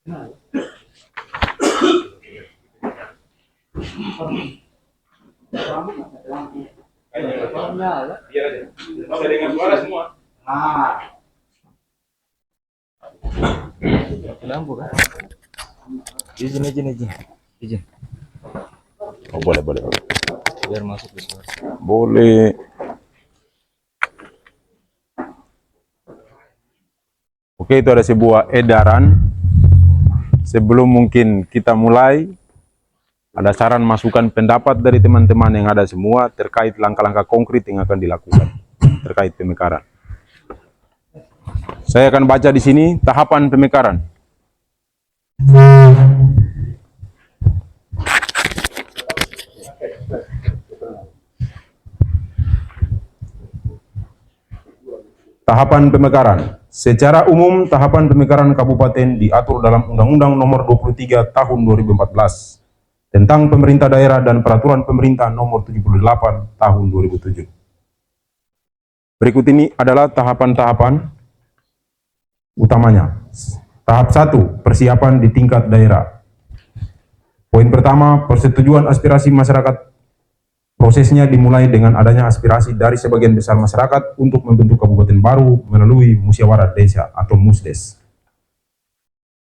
Biar aja. Bisa dengar suara semua. Lampu kan? Izin. Oh, boleh. Biar masuk ke suara. Boleh. Oke, itu ada sebuah edaran. Sebelum mungkin kita mulai, ada saran masukan pendapat dari teman-teman yang ada semua terkait langkah-langkah konkret yang akan dilakukan terkait pemekaran. Saya akan baca di sini tahapan pemekaran. Tahapan pemekaran. Secara umum, tahapan pemekaran kabupaten diatur dalam Undang-Undang Nomor 23 Tahun 2014 tentang pemerintah daerah dan Peraturan Pemerintah Nomor 78 Tahun 2007. Berikut ini adalah tahapan-tahapan utamanya. Tahap 1, persiapan di tingkat daerah. Poin pertama, persetujuan aspirasi masyarakat. Prosesnya dimulai dengan adanya aspirasi dari sebagian besar masyarakat untuk membentuk kabupaten baru melalui musyawarah desa atau musdes.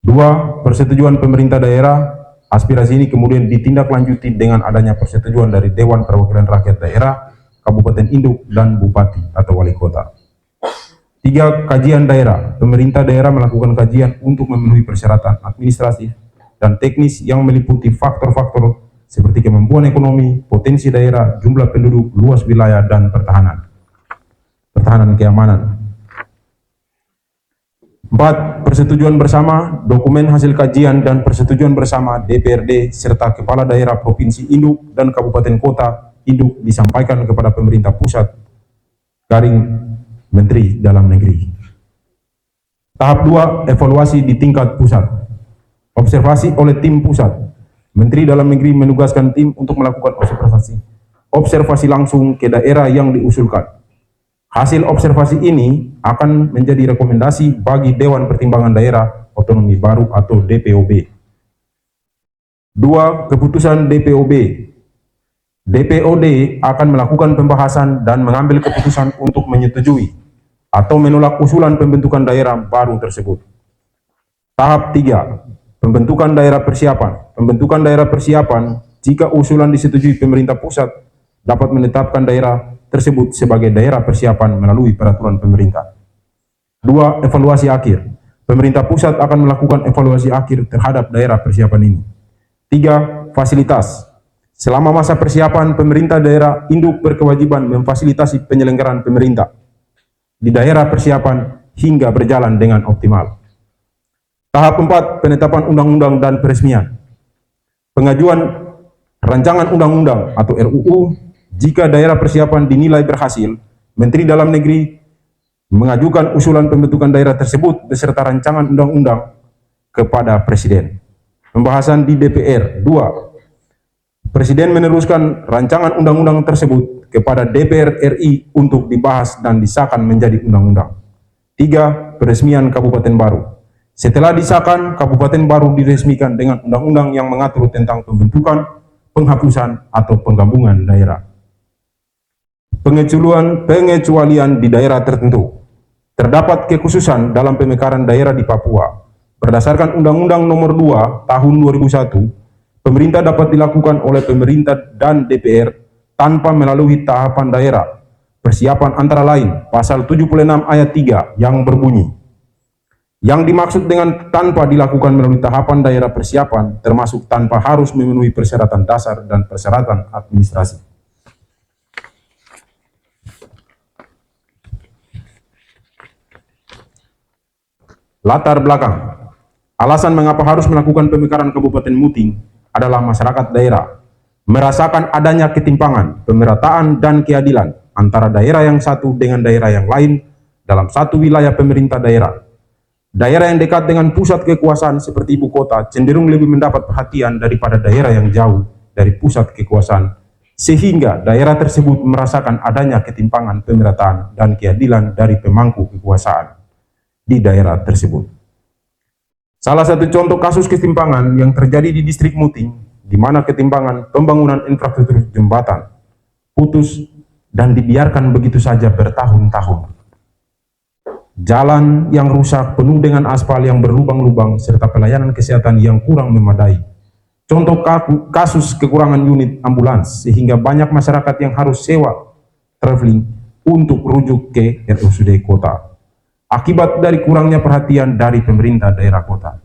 2, persetujuan pemerintah daerah. Aspirasi ini kemudian ditindaklanjuti dengan adanya persetujuan dari Dewan Perwakilan Rakyat Daerah, Kabupaten Induk, dan Bupati atau Wali Kota. 3, kajian daerah. Pemerintah daerah melakukan kajian untuk memenuhi persyaratan administratif dan teknis yang meliputi faktor-faktor seperti kemampuan ekonomi, potensi daerah, jumlah penduduk, luas wilayah, dan pertahanan keamanan. 4, persetujuan bersama. Dokumen hasil kajian dan persetujuan bersama DPRD serta Kepala Daerah Provinsi Induk dan Kabupaten Kota Induk disampaikan kepada pemerintah pusat garing Menteri Dalam Negeri. Tahap 2, evaluasi di tingkat pusat. Observasi oleh tim pusat. Menteri Dalam Negeri menugaskan tim untuk melakukan observasi langsung ke daerah yang diusulkan. Hasil observasi ini akan menjadi rekomendasi bagi Dewan Pertimbangan Daerah Otonomi Baru atau DPOB. 2, keputusan DPOB. DPOD akan melakukan pembahasan dan mengambil keputusan untuk menyetujui atau menolak usulan pembentukan daerah baru tersebut. Tahap 3, pembentukan daerah persiapan. Pembentukan daerah persiapan, jika usulan disetujui pemerintah pusat, dapat menetapkan daerah tersebut sebagai daerah persiapan melalui peraturan pemerintah. 2, evaluasi akhir. Pemerintah pusat akan melakukan evaluasi akhir terhadap daerah persiapan ini. 3, fasilitas. Selama masa persiapan, pemerintah daerah induk berkewajiban memfasilitasi penyelenggaraan pemerintah di daerah persiapan hingga berjalan dengan optimal. Tahap 4, penetapan undang-undang dan peresmian. Pengajuan rancangan undang-undang atau RUU. Jika daerah persiapan dinilai berhasil, Menteri Dalam Negeri mengajukan usulan pembentukan daerah tersebut beserta rancangan undang-undang kepada Presiden. Pembahasan di DPR. 2, Presiden meneruskan rancangan undang-undang tersebut kepada DPR RI untuk dibahas dan disahkan menjadi undang-undang. 3, peresmian kabupaten baru. Setelah disahkan, kabupaten baru diresmikan dengan undang-undang yang mengatur tentang pembentukan, penghapusan, atau penggabungan daerah. Pengecualian di daerah tertentu. Terdapat kekhususan dalam pemekaran daerah di Papua. Berdasarkan Undang-Undang Nomor 2 Tahun 2001, pemerintah dapat dilakukan oleh pemerintah dan DPR tanpa melalui tahapan daerah persiapan antara lain Pasal 76 Ayat 3 yang berbunyi, yang dimaksud dengan tanpa dilakukan melalui tahapan daerah persiapan termasuk tanpa harus memenuhi persyaratan dasar dan persyaratan administrasi. Latar belakang. Alasan mengapa harus melakukan pemekaran Kabupaten Muting adalah masyarakat daerah merasakan adanya ketimpangan, pemerataan, dan keadilan antara daerah yang satu dengan daerah yang lain dalam satu wilayah pemerintah daerah. Daerah yang dekat dengan pusat kekuasaan seperti ibu kota cenderung lebih mendapat perhatian daripada daerah yang jauh dari pusat kekuasaan, sehingga daerah tersebut merasakan adanya ketimpangan pemerataan dan keadilan dari pemangku kekuasaan di daerah tersebut. Salah satu contoh kasus ketimpangan yang terjadi di distrik Muting, di mana ketimpangan pembangunan infrastruktur jembatan putus dan dibiarkan begitu saja bertahun-tahun. Jalan yang rusak penuh dengan aspal yang berlubang-lubang serta pelayanan kesehatan yang kurang memadai. Contoh kasus kekurangan unit ambulans sehingga banyak masyarakat yang harus sewa traveling untuk rujuk ke RSUD kota. Akibat dari kurangnya perhatian dari pemerintah daerah kota.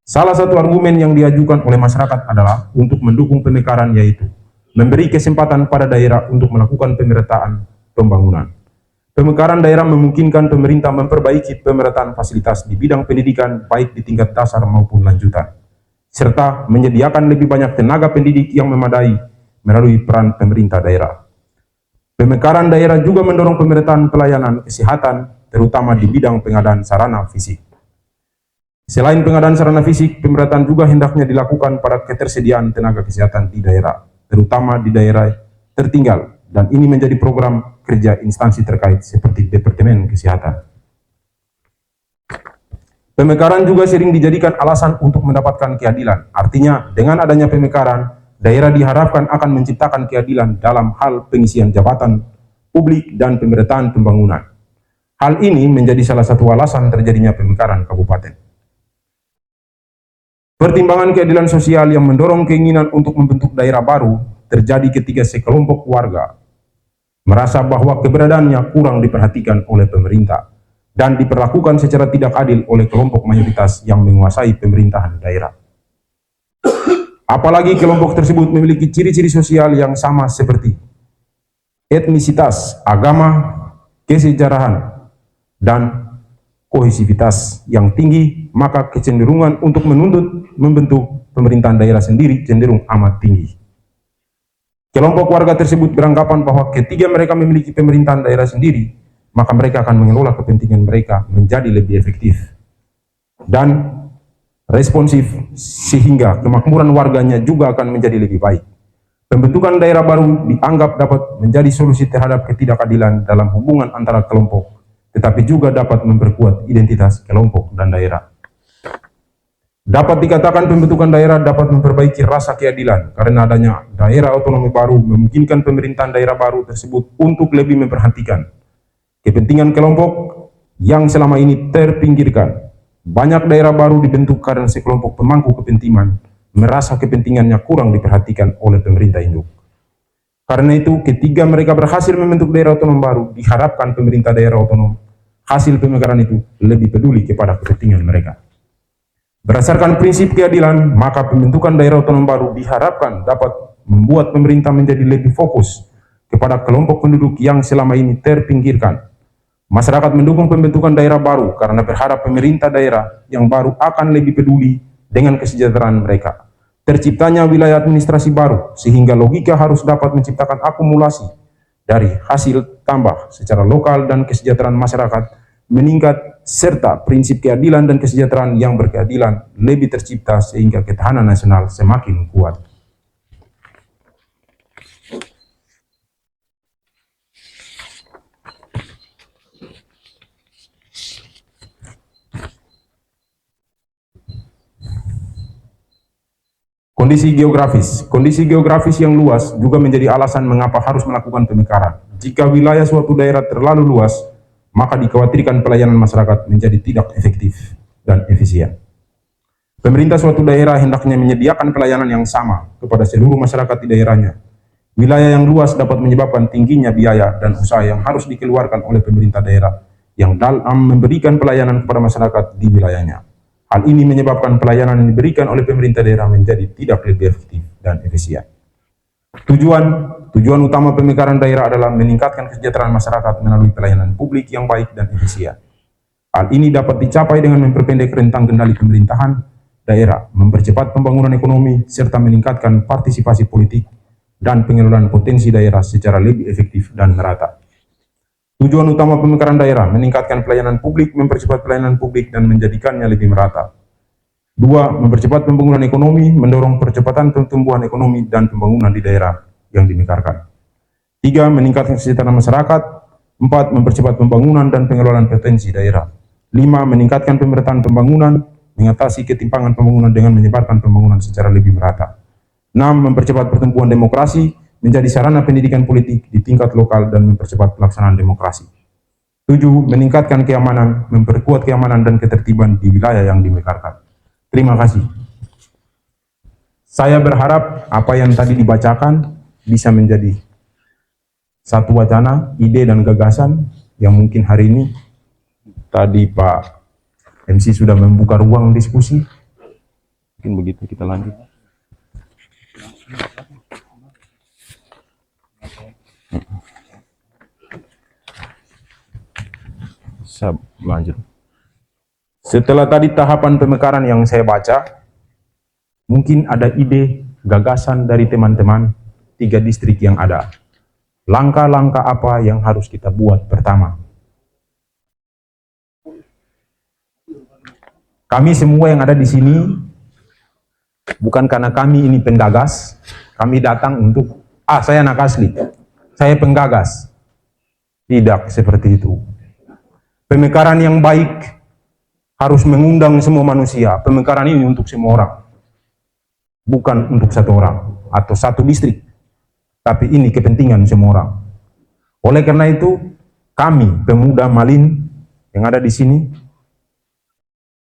Salah satu argumen yang diajukan oleh masyarakat adalah untuk mendukung pemekaran, yaitu memberi kesempatan pada daerah untuk melakukan pemerataan pembangunan. Pemekaran daerah memungkinkan pemerintah memperbaiki pemerataan fasilitas di bidang pendidikan baik di tingkat dasar maupun lanjutan, serta menyediakan lebih banyak tenaga pendidik yang memadai melalui peran pemerintah daerah. Pemekaran daerah juga mendorong pemerataan pelayanan kesehatan, terutama di bidang pengadaan sarana fisik. Selain pengadaan sarana fisik, pemerataan juga hendaknya dilakukan pada ketersediaan tenaga kesehatan di daerah, terutama di daerah tertinggal, dan ini menjadi program kerja instansi terkait seperti Departemen Kesehatan. Pemekaran juga sering dijadikan alasan untuk mendapatkan keadilan. Artinya, dengan adanya pemekaran, daerah diharapkan akan menciptakan keadilan dalam hal pengisian jabatan publik dan pemerataan pembangunan. Hal ini menjadi salah satu alasan terjadinya pemekaran kabupaten. Pertimbangan keadilan sosial yang mendorong keinginan untuk membentuk daerah baru terjadi ketika sekelompok warga merasa bahwa keberadaannya kurang diperhatikan oleh pemerintah dan diperlakukan secara tidak adil oleh kelompok mayoritas yang menguasai pemerintahan daerah. Apalagi kelompok tersebut memiliki ciri-ciri sosial yang sama seperti etnisitas, agama, kesejarahan, dan kohesivitas yang tinggi, maka kecenderungan untuk menuntut membentuk pemerintahan daerah sendiri cenderung amat tinggi. Kelompok warga tersebut beranggapan bahwa ketika mereka memiliki pemerintahan daerah sendiri, maka mereka akan mengelola kepentingan mereka menjadi lebih efektif dan responsif, sehingga kemakmuran warganya juga akan menjadi lebih baik. Pembentukan daerah baru dianggap dapat menjadi solusi terhadap ketidakadilan dalam hubungan antara kelompok, tetapi juga dapat memperkuat identitas kelompok dan daerah. Dapat dikatakan pembentukan daerah dapat memperbaiki rasa keadilan karena adanya daerah otonomi baru memungkinkan pemerintahan daerah baru tersebut untuk lebih memperhatikan kepentingan kelompok yang selama ini terpinggirkan. Banyak daerah baru dibentuk karena sekelompok pemangku kepentingan merasa kepentingannya kurang diperhatikan oleh pemerintah induk. Karena itu, ketika mereka berhasil membentuk daerah otonom baru, diharapkan pemerintah daerah otonom hasil pemekaran itu lebih peduli kepada kepentingan mereka. Berdasarkan prinsip keadilan, maka pembentukan daerah otonom baru diharapkan dapat membuat pemerintah menjadi lebih fokus kepada kelompok penduduk yang selama ini terpinggirkan. Masyarakat mendukung pembentukan daerah baru karena berharap pemerintah daerah yang baru akan lebih peduli dengan kesejahteraan mereka. Terciptanya wilayah administrasi baru, sehingga logika harus dapat menciptakan akumulasi dari hasil tambah secara lokal dan kesejahteraan masyarakat meningkat, serta prinsip keadilan dan kesejahteraan yang berkeadilan lebih tercipta sehingga ketahanan nasional semakin kuat. Kondisi geografis yang luas juga menjadi alasan mengapa harus melakukan pemekaran. Jika wilayah suatu daerah terlalu luas, maka dikhawatirkan pelayanan masyarakat menjadi tidak efektif dan efisien. Pemerintah suatu daerah hendaknya menyediakan pelayanan yang sama kepada seluruh masyarakat di daerahnya. Wilayah yang luas dapat menyebabkan tingginya biaya dan usaha yang harus dikeluarkan oleh pemerintah daerah yang dalam memberikan pelayanan kepada masyarakat di wilayahnya. Hal ini menyebabkan pelayanan yang diberikan oleh pemerintah daerah menjadi tidak lebih efektif dan efisien. Tujuan utama pemekaran daerah adalah meningkatkan kesejahteraan masyarakat melalui pelayanan publik yang baik dan efisien. Hal ini dapat dicapai dengan memperpendek rentang kendali pemerintahan daerah, mempercepat pembangunan ekonomi, serta meningkatkan partisipasi politik dan pengelolaan potensi daerah secara lebih efektif dan merata. Tujuan utama pemekaran daerah, meningkatkan pelayanan publik, mempercepat pelayanan publik, dan menjadikannya lebih merata. 2. Mempercepat pembangunan ekonomi, mendorong percepatan pertumbuhan ekonomi dan pembangunan di daerah yang dimekarkan. 3. Meningkatkan kesejahteraan masyarakat. 4. Mempercepat pembangunan dan pengelolaan potensi daerah. 5. Meningkatkan pemerataan pembangunan. mengatasi ketimpangan pembangunan dengan menyebarkan pembangunan secara lebih merata. 6. Mempercepat pertumbuhan demokrasi menjadi sarana pendidikan politik di tingkat lokal dan mempercepat pelaksanaan demokrasi. 7. Meningkatkan keamanan, memperkuat keamanan dan ketertiban di wilayah yang dimekarkan. Terima kasih. Saya berharap apa yang tadi dibacakan bisa menjadi satu wacana, ide dan gagasan yang mungkin hari ini tadi Pak MC sudah membuka ruang diskusi. Mungkin begitu kita lanjut. Saya lanjut. Setelah tadi tahapan pemekaran yang saya baca, mungkin ada ide, gagasan dari teman-teman 3 distrik yang ada. Langkah-langkah apa yang harus kita buat pertama? Kami semua yang ada di sini, bukan karena kami ini penggagas, kami datang untuk, saya anak asli, saya penggagas. Tidak seperti itu. Pemekaran yang baik harus mengundang semua manusia. Pemekaran ini untuk semua orang. Bukan untuk satu orang atau satu distrik. Tapi ini kepentingan semua orang. Oleh karena itu, kami pemuda Malin yang ada di sini,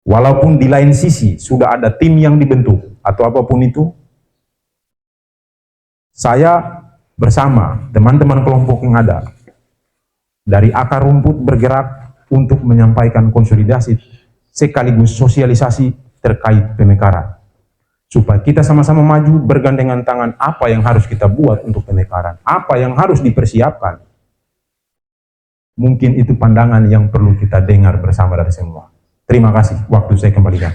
walaupun di lain sisi sudah ada tim yang dibentuk atau apapun itu, saya bersama teman-teman kelompok yang ada dari akar rumput bergerak untuk menyampaikan konsolidasi sekaligus sosialisasi terkait pemekaran. Supaya kita sama-sama maju bergandengan tangan apa yang harus kita buat untuk pemekaran, apa yang harus dipersiapkan. Mungkin itu pandangan yang perlu kita dengar bersama dari semua. Terima kasih, waktu saya kembalikan.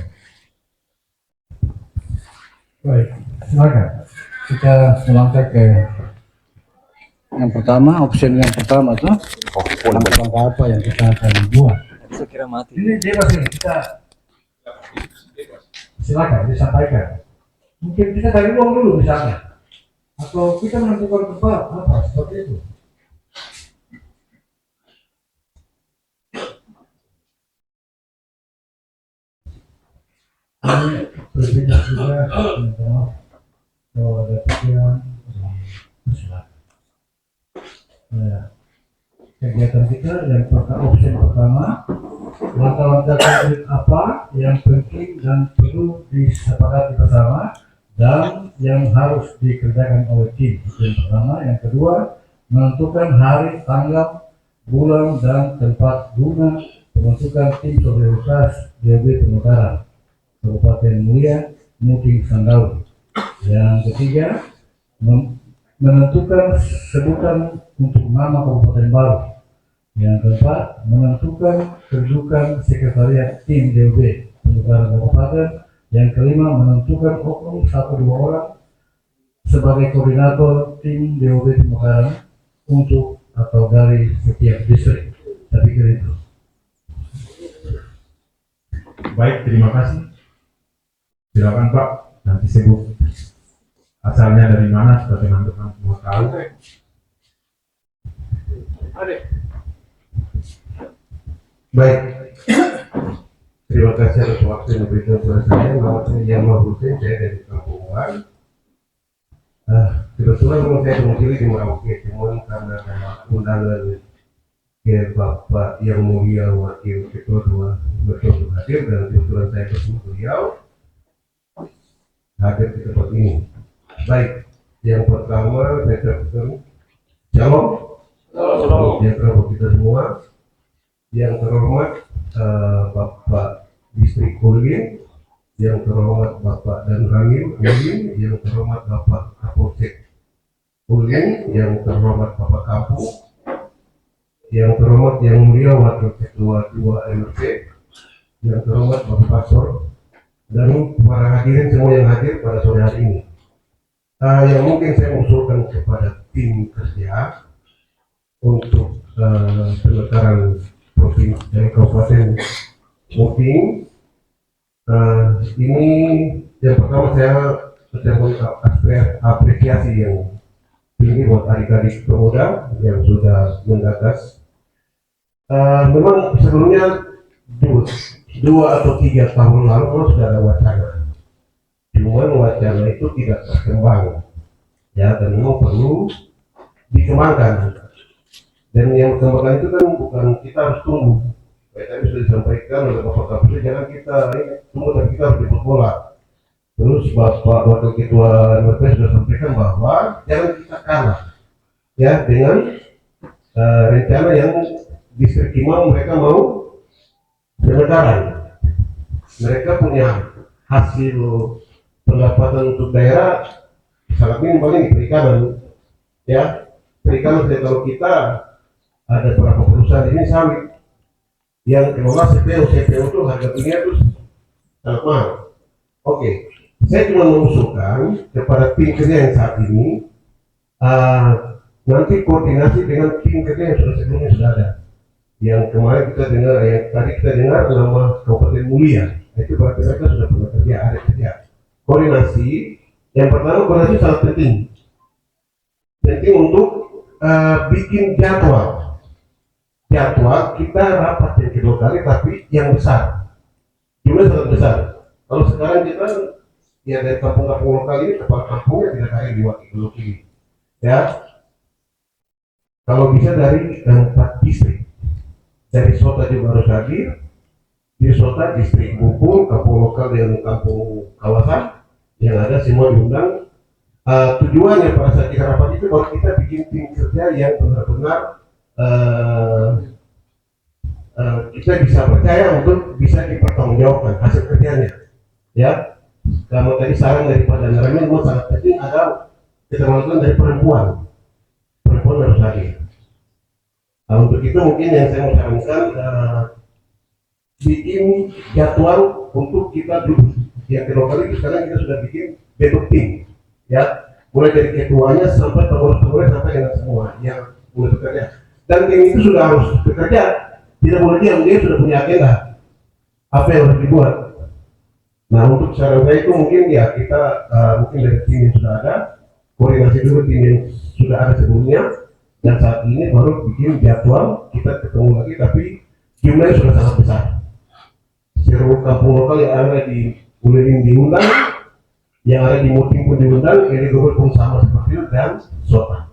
Baik, silakan. Kita melangkah ke yang pertama, opsi yang pertama tuh. Langkah apa yang kita akan buat? Saya kira mati. Ini bebas ini, kita silakan disampaikan. Mungkin kita cari uang dulu misalnya, atau kita menentukan tempat apa seperti itu. Ini berbeda juga kalau ada pikiran silakan. Kegiatan kita yang opsi pertama, langkah-langkah konkret apa yang penting dan perlu disepakati bersama dan yang harus dikerjakan oleh tim. Itu yang pertama. Yang kedua, menentukan hari, tanggal, bulan dan tempat guna pembentukan tim solidaritas DOB Pemekaran Kabupaten Mulia, Muting Sandaun. Yang ketiga, menentukan sebutan untuk nama kabupaten baru. Yang keempat, menentukan kedudukan sekretariat tim DOB Pemekaran Kabupaten. Yang kelima, menentukan oknum 1-2 orang sebagai koordinator tim DOB Pemekaran untuk atau dari setiap distrik. Saya pikir itu. Baik, terima kasih. Silakan Pak, nanti sebut asalnya dari mana supaya teman-teman semua tahu. Baik, terima kasih atas waktu yang diberikan kepada saya. Nama saya Jamal Hussein, saya dari Kampungan. Kebetulan memang saya domisili di Merauke, cuman karena undangan ke Bapak yang mulia Wakil Ketua betul hadir dan kebetulan saya bersama beliau hadir di tempat ini. Baik, yang pertama saya ucapkan shalom. Yang terhormat kita semua. Yang terhormat Bapak Distrik Kulin, yang terhormat Bapak Dan Rangin, yang terhormat Bapak Kapolsek Kulin, yang terhormat Bapak Kampung, yang terhormat yang mulia Wakil Ketua 2 MRC, yang terhormat Bapak Pastor, dan para hadirin semua yang hadir pada sore hari ini. Yang mungkin saya usulkan kepada tim kerja untuk pemekaran provinsi dari Kabupaten Muting, ini yang pertama saya ucapkan apresiasi yang tinggi buat adik-adik pemuda yang sudah menggagas. Memang sebelumnya 2 atau 3 tahun lalu sudah ada wacana. Cuma wacana itu tidak berkembang, ya, dan memang perlu dikembangkan. Dan yang berkembang itu kan bukan kita harus tunggu. Kayak tadi sudah disampaikan oleh Bapak Kapolri, jangan kita tunggu, tapi kita harus jemput bola. Terus Bapak Wakil Ketua MRP sudah sampaikan bahwa jangan kita kalah, ya, dengan rencana yang distrik Kimau mereka mau pemekaran. Mereka punya hasil pendapatan untuk daerah sangat minim, paling di perikanan, ya. Perikanan, kalau kita ada beberapa perusahaan ini sawit yang kelola CPO itu harga dunia itu sangat mahal. Oke, saya cuma mengusulkan kepada tim kerja yang saat ini nanti koordinasi dengan tim kerja yang sebelumnya sudah ada. Yang kemarin kita dengar, yang tadi kita dengar nama Kabupaten Mulia, itu berarti mereka sudah pernah kerja, ada kerja. Koordinasi, yang pertama koordinasi sangat penting untuk bikin jadwal kita rapat yang kedua kali, tapi yang besar, jumlahnya sangat besar. Kalau sekarang kita ya dari kampung-kampung lokal ini, kepala kampungnya tidak ada di wakil ini, ya. Kalau bisa dari 4 distrik, dari Sota juga harus hadir, di Sota, distrik Bupung, kampung lokal dan kampung kawasan yang ada semua diundang. Tujuannya pada saat kita rapat itu bahwa kita bikin tim kerja yang benar-benar kita bisa percaya untuk bisa dipertanggungjawabkan hasil kerjanya, ya. Kalau tadi saran daripada Naramin mau sangat penting ada keterlibatan dari perempuan harus hadir. Untuk itu mungkin yang saya mau sarankan bikin jadwal untuk kita duduk. Yang kedua kali itu sekarang kita sudah bikin bentuk tim, ya, mulai dari ketuanya sampai pengurus-pengurus sampai dengan semua yang mulai bekerja. Dan tim itu sudah harus bekerja, tidak boleh diam, dia sudah punya agenda apa yang harus dibuat. Nah, untuk saran saya itu mungkin ya kita mungkin dari tim yang sudah ada, koordinasi dulu tim yang sudah ada sebelumnya, dan saat ini baru bikin jadwal kita ketemu lagi, tapi jumlahnya sudah sangat besar. Seluruh kampung lokal yang ada di Ulin diundang, yang ada di Muting pun diundang, ini pun sama seperti itu, dan Sota.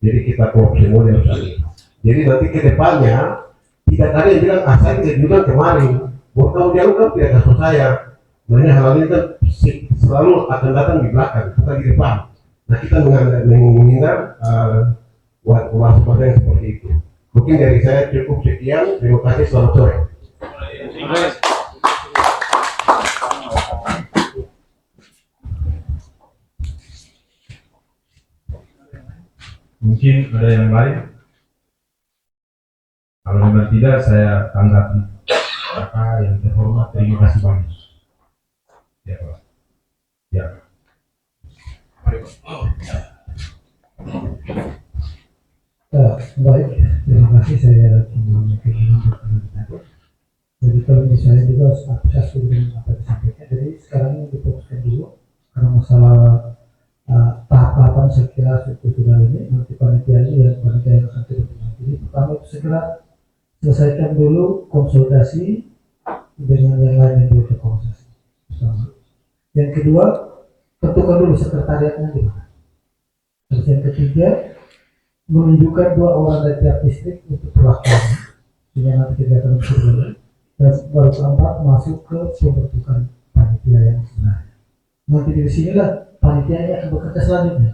Jadi kita koop semua yang harus. Jadi nanti ke depannya tidak ada yang bilang saya tidak diundang kemarin, bukan dia kan tidak kasus saya. Makanya hal ini kan selalu akan datang di belakang, bukan di depan. Nah, kita menghindar waspada yang seperti itu. Mungkin dari saya cukup sekian. Terima kasih, selamat sore. Mungkin ada yang lain? Kalau memang tidak, saya tanggapi. Apa yang terhormat, terima kasih banyak. Ya, Pak. Ya. Baik, terima kasih. Saya cuma mungkin untuk jadi kalau misalnya juga saya setuju dengan apa disampaikan. Jadi sekarang ini difokuskan dulu karena masalah tahap-tahapan saya kira itu sudah ini, nanti panitia ini dan panitia yang akan kita pilih. Jadi pertama itu segera selesaikan dulu konsultasi dengan yang lain yang belum terkonsultasi. Yang kedua, tentukan dulu sekretariatnya di mana. Terus yang ketiga, menunjukkan 2 orang dari tiap distrik untuk perwakilan, sehingga nanti kegiatan itu. Dan baru keempat masuk ke pembentukan panitia yang sebenarnya. Nanti di sinilah panitianya akan bekerja selanjutnya.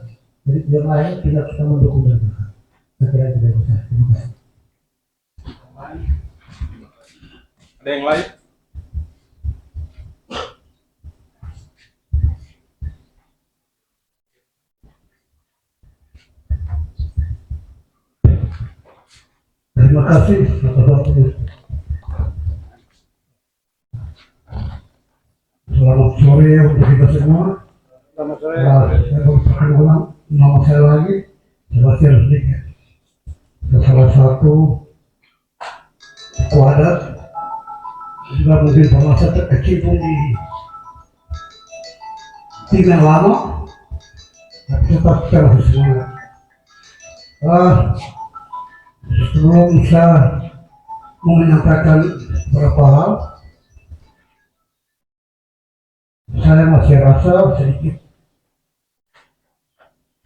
Jadi yang lain tidak kita mendukung dan berhak. Saya kira itu dari saya. Terima kasih. Ada yang lain? Terima kasih atas waktu. Selamat sore untuk kita semua. Selamat sore. Saya perkenalkan ulang nama saya lagi, Sebastian Sedikit. Salah satu wadah juga mungkin termasuk terkecimpung di tim yang lama, tapi tetap kita masih semangat. Sebelum saya mau menyampaikan beberapa hal, saya masih rasa sedikit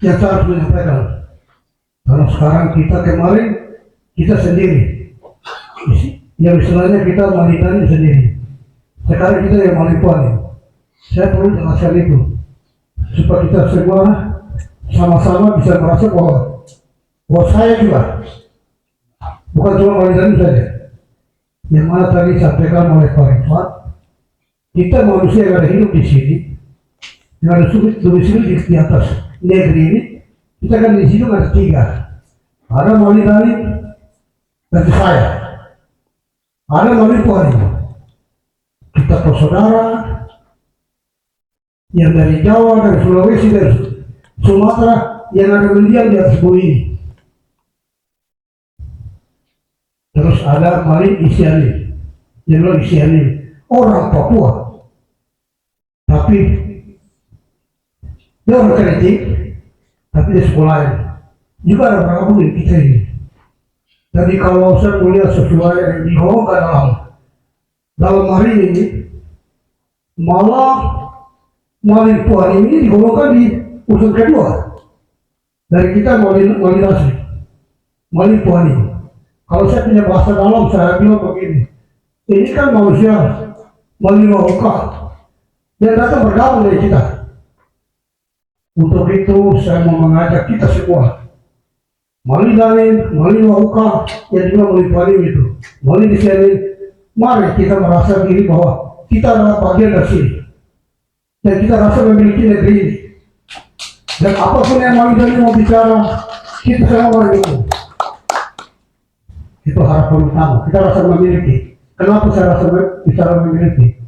yang saya harus menyampaikan. Karena sekarang kita kemarin kita sendiri, yang istilahnya kita manitani sendiri. Sekarang kita yang manipulasi. Saya perlu jelaskan itu supaya kita semua sama-sama bisa merasa bahwa saya juga bukan cuma manitani saja. Yang mana tadi disampaikan oleh Pak Rifat, kita manusia yang ada hidup di sini, yang ada domisili di atas negeri ini, kita kan di sini ada tiga. Ada manitani dan saya. Ada manipulasi. Kita bersaudara yang dari Jawa, dari Sulawesi, dari Sumatera yang ada mendiam di atas bumi ini. Terus ada Malik Isiani, yang lain Isiani, orang Papua. Tapi dia orang kritik, tapi dia sekolahin. Juga ada berapa di kita ini. Jadi kalau saya melihat sesuai yang digolongkan dalam hari ini, malah Malik Puan ini digolongkan di urusan kedua dari kita validasi Malik Puan ini. Kalau saya punya bahasa dalam, saya bilang begini, ini kan manusia Maliwauka yang datang bergabung dari kita. Untuk itu saya mau mengajak kita semua, Maliwauka yang juga Malik Puan itu, Malik di sini, mari kita merasa diri bahwa kita adalah bagian dari sini. Dan kita rasa memiliki negeri ini. Dan apapun yang Malik mau bicara, kita semua itu. Itu harapan utama. Kita rasa memiliki. Kenapa saya rasa bicara memiliki?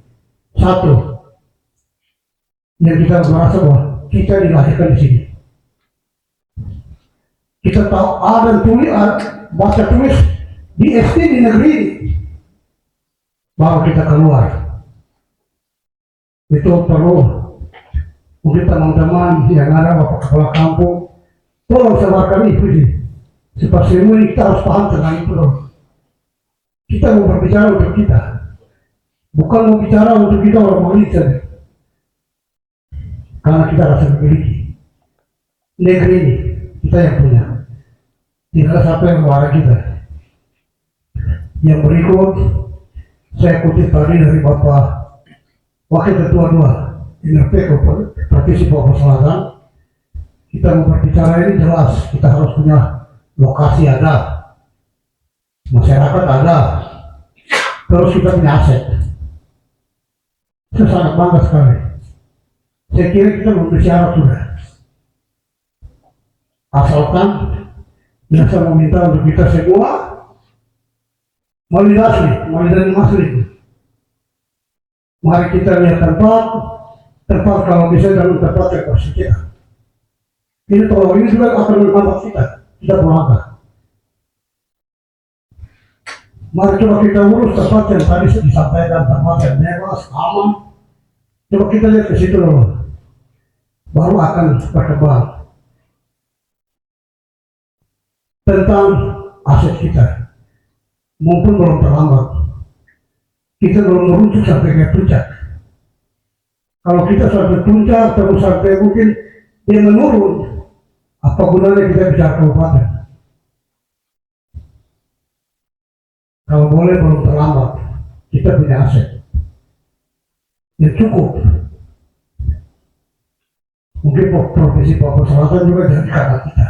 Satu, yang kita merasa bahwa kita dilahirkan di sini. Kita tahu A dan tulis, baca tulis di SD di negeri ini. Baru kita keluar. Itu perlu mungkin teman-teman yang ada bapak kepala kampung tolong sebarkan itu sih. Supaya semua ini kita harus paham tentang itu dong. Kita mau berbicara untuk kita, bukan mau bicara untuk kita orang Malaysia. Karena kita rasa memiliki negeri ini, kita yang punya. Tidak ada siapa yang melarang kita. Yang berikut saya kutip tadi dari Bapak Wakil Ketua 2 INRP Provinsi Papua Selatan. Kita mau berbicara ini jelas, kita harus punya lokasi ada, masyarakat ada, terus kita punya aset. Saya sangat bangga sekali. Saya kira kita memberi syarat sudah. Asalkan yang saya meminta untuk kita semua validasi masri. Mari kita lihat tempat kalau bisa dalam tempat yang bersih. Ini tolong ini juga akan menambah kita melangkah. Mari coba kita urus tempat yang tadi disampaikan, tempat yang bebas, aman. Coba kita lihat ke situ dulu, baru akan berkembang. Tentang aset kita, mumpun belum terlambat. Kita belum merujuk sampai ke puncak. Kalau kita sampai puncak terus sampai mungkin dia menurun, apa gunanya kita bicara kabupaten? Kalau boleh belum terlambat, kita punya aset yang cukup. Mungkin Provinsi Papua Selatan juga jadi kata kita.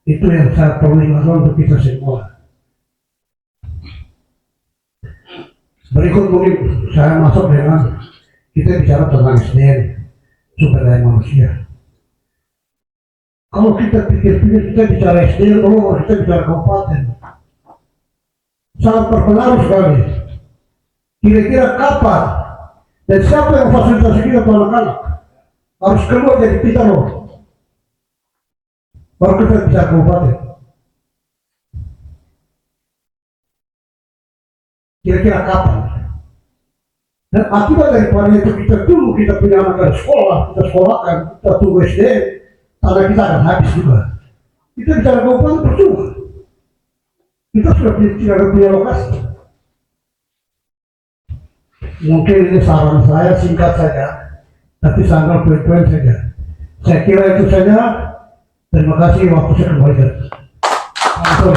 Itu yang saya perlu ingatkan untuk kita semua. Berikut mungkin saya masuk dengan kita bicara tentang SDM, sumber daya manusia. Kalau kita pikir-pikir kita bicara SDM, kalau kita bicara kabupaten, sangat berpengaruh sekali. Kira-kira kapan dan siapa yang fasilitasi kita untuk anak-anak harus keluar dari kita loh. Baru kita bicara kabupaten. Kira-kira kapan? Dan akibat daripada itu kita tunggu kita punya anak dari sekolah, kita sekolahkan, kita tunggu SDM, karena kita akan habis juga. Kita bicara kabupaten percuma. Kita sudah tidak punya lokasi. Mungkin ini saran saya singkat saja, tapi sangat poin-poin saja. Saya kira itu saja. Terima kasih, waktu saya kembalikan. Langsung.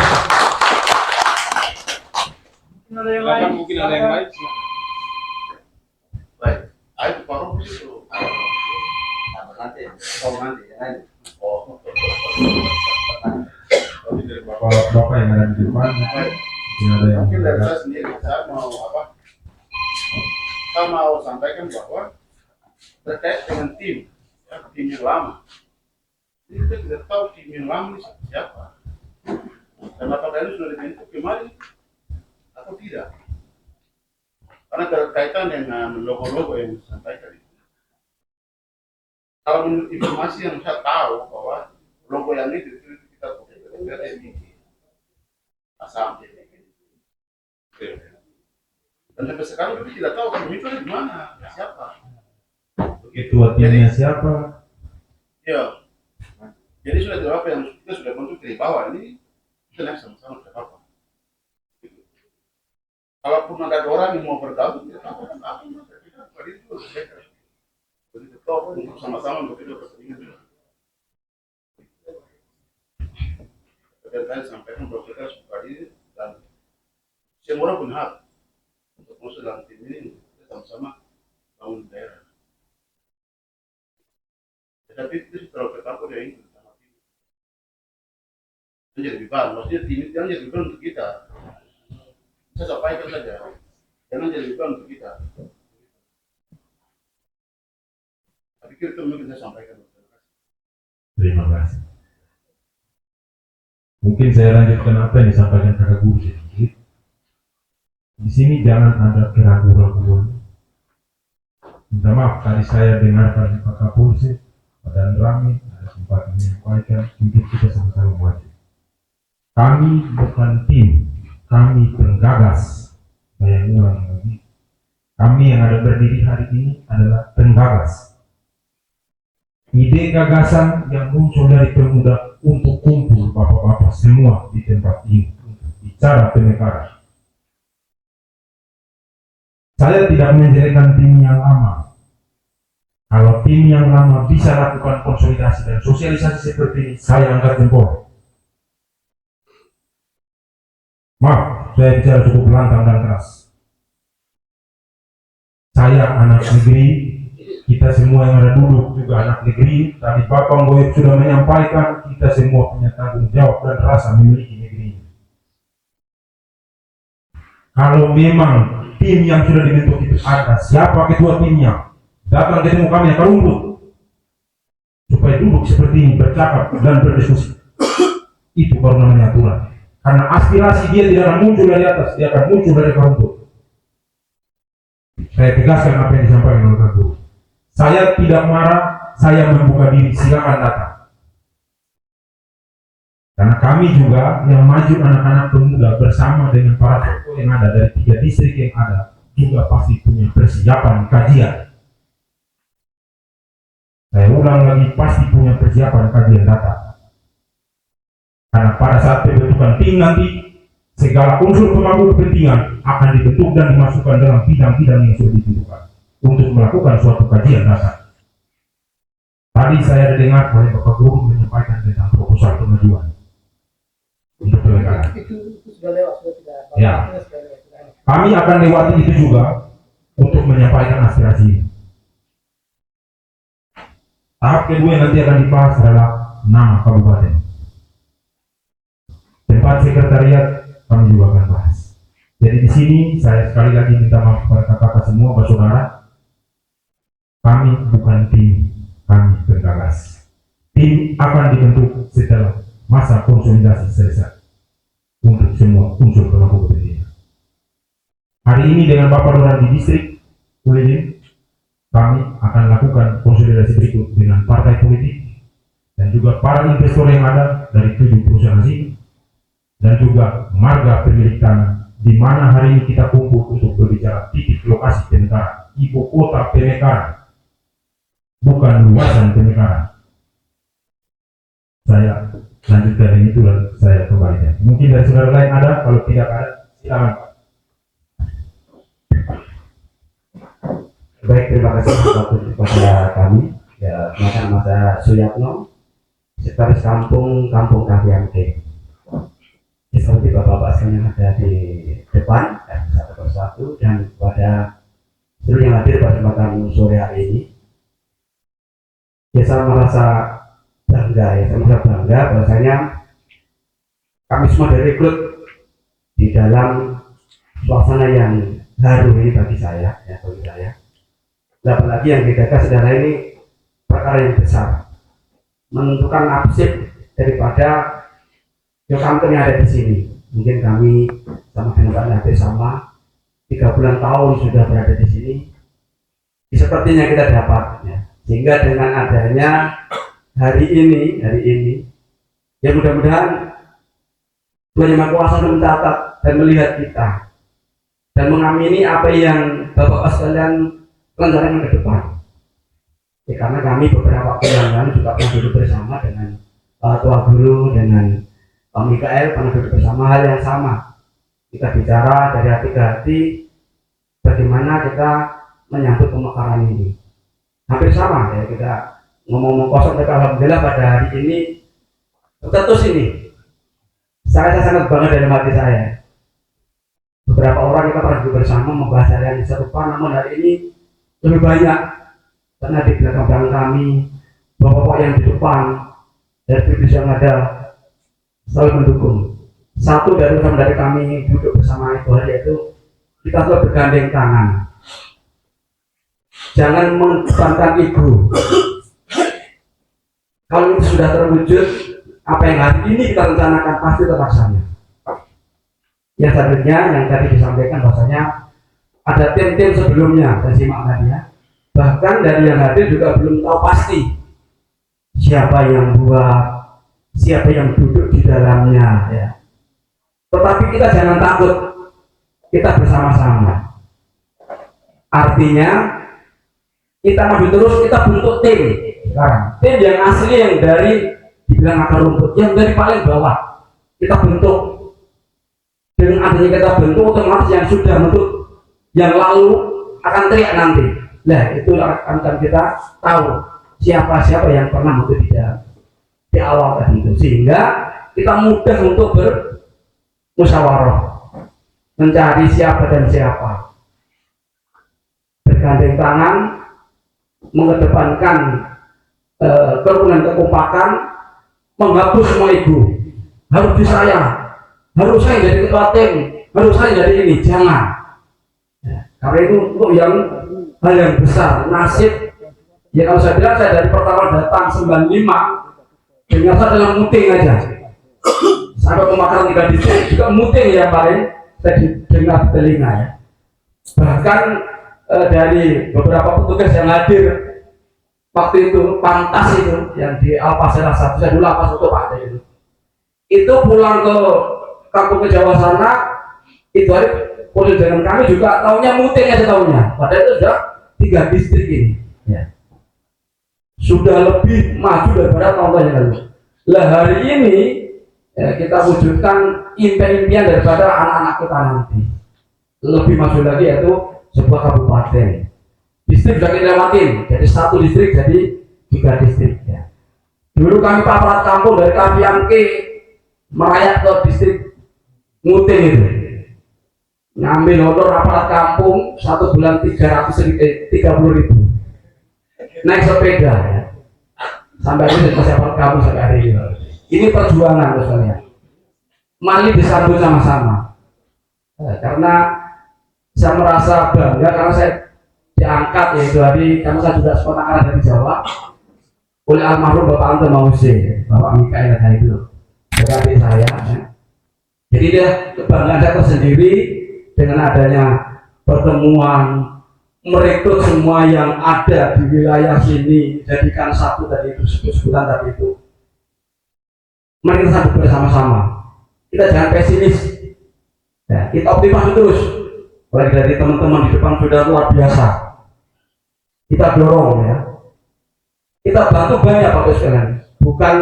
Silakan, mungkin ada yang lain. Baik, ayo Pak Rob itu. Nanti, oh. Bapak yang ada di depan, mungkin ada yang Mungkin dari saya sendiri, saya mau apa? Saya mau sampaikan bahwa terkait dengan tim, ya, tim yang lama. Jadi kita tidak tahu tim yang lama ini siapa. Dan apakah ini sudah dibentuk kemarin atau tidak? Karena berkaitan dengan logo-logo yang disampaikan itu. Kalau menurut informasi yang saya tahu bahwa logo yang itu kita pakai dari MIG, Asam. Dan sampai sekarang kita tidak tahu tim itu di mana, siapa. ketua timnya siapa? Ya, jadi sudah tidak apa yang kita sudah bentuk dari bawah ini kita naik sama-sama tidak apa. Kalaupun ada orang yang mau bergabung, tidak apa-apa. Kita berdiri dulu. Jadi kita untuk sama-sama untuk itu kepentingan juga. Seperti tadi sampaikan bahwa kita harus berdiri dan semua orang punya hak untuk masuk dalam tim ini kita sama-sama bangun daerah. Tapi itu terlalu ketakut ya itu sama tim. Itu jadi beban, maksudnya tim itu jangan jadi beban untuk kita. Saya sampaikan saja, jangan jadi beban untuk kita. Tapi itu mungkin saya sampaikan. Terima kasih. Mungkin saya lanjutkan apa yang disampaikan Kakak Guru sedikit. Di sini jangan ada keraguan-keraguan. Minta maaf, tadi saya dengarkan Pak Kapolsek, Pak Danrami, ada sempat menyampaikan, mungkin kita sama-sama maju. Kami bukan tim, kami penggagas. Saya ulang lagi. Kami yang ada berdiri hari ini adalah penggagas. Ide gagasan yang muncul dari pemuda untuk kumpul bapak-bapak semua di tempat ini untuk bicara pemekaran. Saya tidak menjelekkan tim yang lama. Kalau tim yang lama bisa lakukan konsolidasi dan sosialisasi seperti ini, saya angkat jempol. Maaf, saya bicara cukup lantang dan keras. Saya anak negeri. Kita semua yang ada duduk juga anak negeri. Tadi Bapak Ngoyek sudah menyampaikan kita semua punya tanggung jawab dan rasa memiliki negeri ini. Kalau memang tim yang sudah dibentuk itu ada, siapa ketua timnya? Datang ketemu kami yang rumput supaya duduk seperti ini, bercakap dan berdiskusi. Itu baru namanya aturan. Karena aspirasi dia tidak akan muncul dari atas, dia akan muncul dari rumput. Saya tegaskan apa yang disampaikan oleh Pak Guru. Saya tidak marah, saya membuka diri, silakan datang. Karena kami juga yang maju anak-anak pemuda bersama dengan para tokoh yang ada dari 3 distrik yang ada juga pasti punya persiapan kajian. Saya ulang lagi, pasti punya persiapan kajian data. Karena pada saat pembentukan tim nanti segala unsur pemangku kepentingan akan dibentuk dan dimasukkan dalam bidang-bidang yang sudah ditentukan untuk melakukan suatu kajian dasar. Tadi saya dengar oleh Bapak Guru menyampaikan tentang proposal kemajuan untuk pemekaran. Itu sudah lewat, sudah tidak. Ya, kami akan lewati itu juga untuk menyampaikan aspirasi ini. Tahap kedua yang nanti akan dibahas adalah nama kabupaten. Tempat sekretariat kami juga akan bahas. Jadi di sini saya sekali lagi minta maaf kepada kakak semua, Bapak Saudara. Kami bukan tim, kami penggagas. Tim akan dibentuk setelah masa konsolidasi selesai untuk semua unsur pemangku kepentingan. Hari ini dengan Bapak Lurah di distrik Kuliling, kami akan lakukan konsolidasi berikut dengan partai politik dan juga para investor yang ada dari 7 perusahaan asing dan juga marga pemilik tanah, di mana hari ini kita kumpul untuk berbicara titik lokasi pemekaran, ibu kota pemekaran, bukan luasan pemekaran. Saya lanjutkan ini itu lalu saya kembalikan. Mungkin dari saudara lain ada, kalau tidak ada silakan. Baik, terima kasih kepada kami. Ya, nama saya Suyatno, Sekretaris Kampung Kapiamke. Seperti bapak-bapak sekalian yang ada di depan, satu persatu, dan kepada seluruh yang hadir pada kesempatan sore hari ini. Ya, saya merasa bangga bahwasanya kami semua direkrut di dalam suasana yang haru ini bagi saya. Apalagi yang digagas saudara ini perkara yang besar, menentukan nasib daripada kampung yang ada di sini. Mungkin kami sama dengan Pak Nabi sama 3 bulan tahun sudah berada di sini. Sepertinya kita dapat, ya. Sehingga dengan adanya hari ini, ya mudah-mudahan Tuhan Yang Maha Kuasa mencatat dan melihat kita dan mengamini apa yang Bapak sekalian rencanakan ke depan. Ya, karena kami beberapa waktu yang lalu juga pernah duduk bersama dengan Tua Guru, dengan Pak Mikael, pernah duduk bersama hal yang sama. Kita bicara dari hati ke hati bagaimana kita menyambut pemekaran ini. Hampir sama ya, kita ngomong kosong, tapi alhamdulillah pada hari ini tercetus ini. Saya sangat bangga dalam hati saya. Beberapa orang kita pernah duduk bersama membahas hal yang serupa, namun hari ini lebih banyak karena di belakang kami, bapak-bapak yang di depan dan publik yang ada selalu mendukung. Satu dari kami duduk bersama itu hari itu kita selalu bergandeng tangan. Jangan mengedepankan ego. Kalau itu sudah terwujud, apa yang hari ini kita rencanakan pasti terlaksana. Yang selanjutnya yang tadi disampaikan bahwasanya ada tim-tim sebelumnya, saya simak tadi ya. Bahkan dari yang hadir juga belum tahu pasti siapa yang buat, siapa yang duduk di dalamnya ya. Tetapi kita jangan takut, kita bersama-sama. Artinya kita maju terus, kita bentuk tim sekarang. Tim yang asli, yang dari dibilang akar rumput, yang dari paling bawah kita bentuk. Dengan adanya kita bentuk, otomatis yang sudah bentuk yang lalu akan teriak nanti. Nah, itu akan kita tahu siapa-siapa yang pernah bentuk di awal tadi itu, sehingga kita mudah untuk bermusyawarah, mencari siapa dan siapa, bergandeng tangan, mengedepankan kerukunan, kekompakan, menghapus semua ego. Harus saya, harus saya jadi ketua tim, harus saya jadi ini, jangan. Ya, karena itu untuk yang hal yang besar, nasib. Ya kalau saya bilang, saya dari pertama datang 95 dengan saya dalam muting aja, sampai pemakaran 3 distrik juga muting yang paling saya dengar telinga ya. Bahkan dari beberapa petugas yang hadir waktu itu, pantas itu yang di Alpasera 1, saya dulu Alpas itu Pak itu pulang ke kampung ke Jawa sana, itu hari polisi dengan kami juga tahunya muting aja tahunya, padahal itu sudah 3 distrik ini ya. Sudah lebih maju daripada tahun yang lalu. Lah hari ini ya, kita wujudkan impian-impian daripada anak-anak kita nanti lebih maju lagi, yaitu sebuah kabupaten. Distrik sudah kita lewatin, jadi 1 distrik jadi 3 distrik ya. Dulu kami aparat kampung dari Kapiamke merayap ke distrik Muting itu, ngambil honor aparat kampung 1 bulan 30.000 naik sepeda ya. Sampai ini masih aparat kampung sampai hari ini. Ini perjuangan misalnya, mari disambut sama-sama karena saya merasa bangga karena saya diangkat yaitu hari, karena saya juga sekolah dari Jawa oleh almarhum Bapak Anto Mause, Bapak Mikael tadi itu, adik saya ya. Jadi dia kebanggaan saya tersendiri dengan adanya pertemuan, merekrut semua yang ada di wilayah sini, jadikan satu tadi itu, sebutan tadi itu. Mari kita sambut bersama-sama. Kita jangan pesimis, ya, kita optimis terus. Mulai dari teman-teman di depan sudah luar biasa. Kita dorong ya. Kita bantu banyak Bapak sekalian. Bukan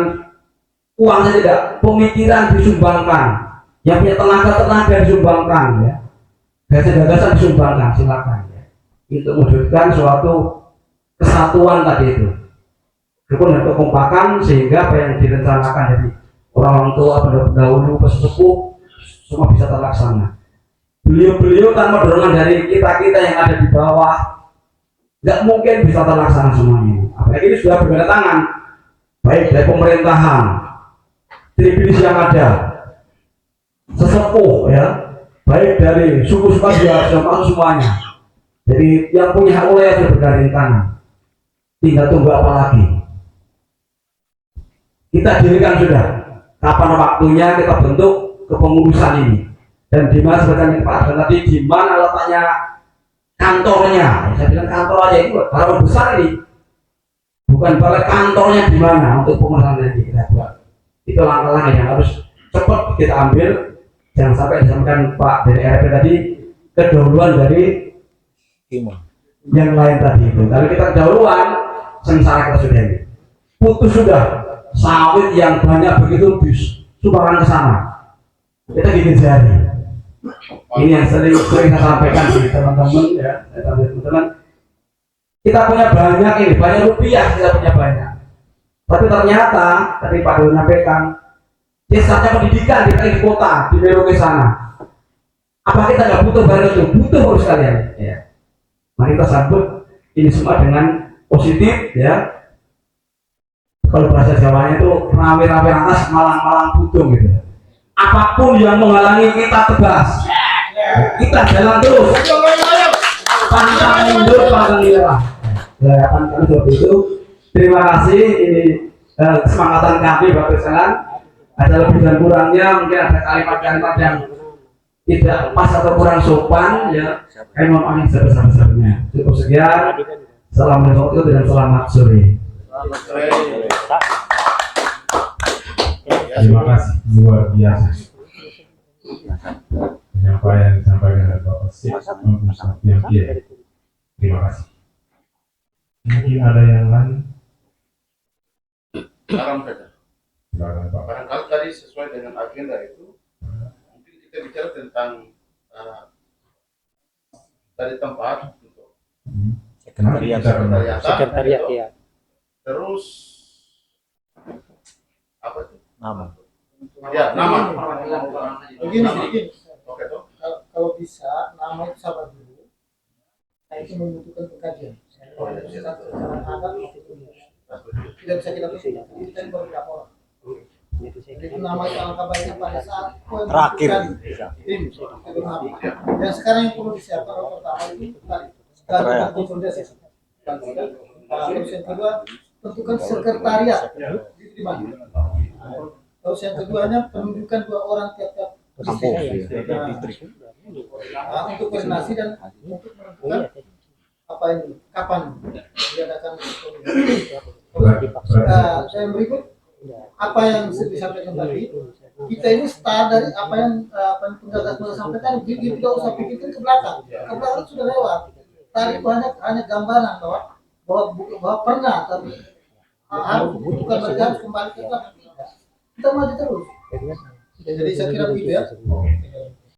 uang saja tidak, pemikiran disumbangkan. Yang punya tenaga disumbangkan ya. Gagasan disumbangkan, silakan ya. untuk mewujudkan suatu kesatuan tadi itu, kerukunan dan kekompakan, sehingga apa yang direncanakan dari orang tua pendahulu pesepuh semua bisa terlaksana. Beliau-beliau tanpa dorongan dari kita-kita yang ada di bawah nggak mungkin bisa terlaksana semuanya. Apalagi ini sudah berdatangan baik dari pemerintahan, tribunisi yang ada, sesepuh ya, baik dari suku-suku juga sudah masuk semuanya. Jadi yang punya hak wilayah sudah berganding tangan. Tinggal tunggu apa lagi? Kita dirikan sudah. Kapan waktunya kita bentuk kepengurusan ini? Dan di mana sebenarnya Pak Ardan tadi, di mana letaknya kantornya? Saya bilang kantor aja itu harapan besar ini. Bukan balai kantornya di mana untuk pengurusan nanti kita buat. Itu langkah-langkah yang harus cepat kita ambil. Jangan sampai disampaikan Pak dari RP tadi kedahuluan dari yang lain tadi itu. Kalau kita kedahuluan, sengsara kita sudah ini. Putus sudah sawit yang banyak begitu bis sumbangan ke sana. Kita gigit jari. Ini yang sering saya sampaikan di teman-teman ya, teman-teman. Kita punya banyak ini, banyak rupiah kita punya banyak. Tapi ternyata tadi Pak Dewi menyampaikan, desanya pendidikan di kota, di Melo ke sana. Apa kita nggak butuh barang itu? Butuh harus kalian. Ya. Mari kita sambut ini semua dengan positif ya. Kalau bahasa Jawanya itu rame-rame atas, malang-malang budung gitu. Apapun yang menghalangi kita tegas, kita jalan terus. Pantang mundur, pantang nyerah. Ya, kami seperti itu. Terima kasih. Ini kesepakatan kami Bapak sekalian. Ada lebih dan kurangnya, mungkin ada kalimat-kalimat yang tidak pas atau kurang sopan, ya. Kami mohon maaf yang sebesar-besarnya. Cukup sekian. Assalamualaikum dan selamat sore. Terima kasih, luar biasa. Penyampaian yang disampaikan oleh Bapak Sip yang terima kasih. Mungkin ada yang lain? Salam saja. Silakan Pak. Barangkali tadi sesuai dengan agenda itu, mungkin kita bicara tentang dari tempat untuk sekretariat, ya. Terus apa itu? Nama. Ya, nama. Begini. Oke, toh. Kalau bisa nama itu sabar dulu. Nah, itu membutuhkan pengkajian. Ada tidak bisa kita tutup. Kita baru berapa orang. Jadi nama itu alangkah baiknya pada saat Terakhir. tim itu nama. Dan sekarang yang perlu disiapkan pertama itu tadi sekarang konsolidasi. Terus yang kedua tentukan sekretariat di mana. Terus yang keduanya penunjukan 2 orang tiap-tiap distrik. Nah, untuk koordinasi dan untuk menentukan apa ini kapan diadakan yang berikut apa yang disampaikan tadi, kita ini start dari apa yang penggagas sampaikan, jadi tidak usah pikirkan ke belakang sudah lewat. Tadi itu hanya gambaran bahwa pernah, tapi harus bukan berarti harus kembali ke belakang. Kita maju terus. Jadi saya kira begitu ya.